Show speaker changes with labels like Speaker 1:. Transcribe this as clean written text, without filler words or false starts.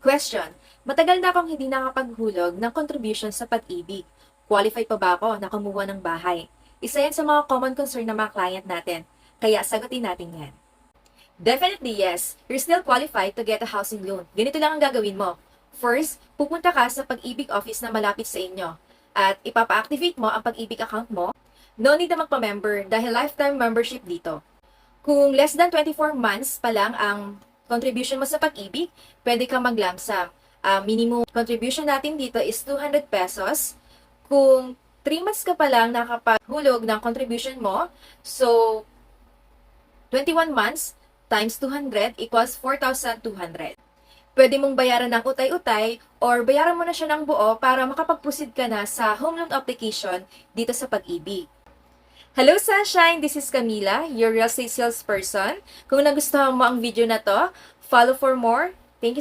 Speaker 1: Question: Matagal na akong hindi nakapaghulog ng contribution sa pag-ibig. Qualify pa ba ako na kumuha ng bahay? Isa yan sa mga common concern ng mga client natin. Kaya sagutin natin yan. Definitely yes. You're still qualified to get a housing loan. Ganito lang ang gagawin mo. First, pupunta ka sa pag-ibig office na malapit sa inyo. At ipapa-activate mo ang pag-ibig account mo. No need na magpa-member dahil lifetime membership dito. Kung less than 24 months pa lang ang contribution mo sa pag-ibig, pwede kang mag-lump-sum. Minimum contribution natin dito is 200 pesos. Kung 3 months ka pa lang nakapaghulog ng contribution mo, so 21 months times 200 equals 4,200. Pwede mong bayaran ng utay-utay or bayaran mo na siya ng buo para makapag-proceed ka na sa home loan application dito sa pag-ibig. Hello Sunshine! This is Camila, your real estate salesperson. Kung nagustuhan mo ang video na to, follow for more. Thank you so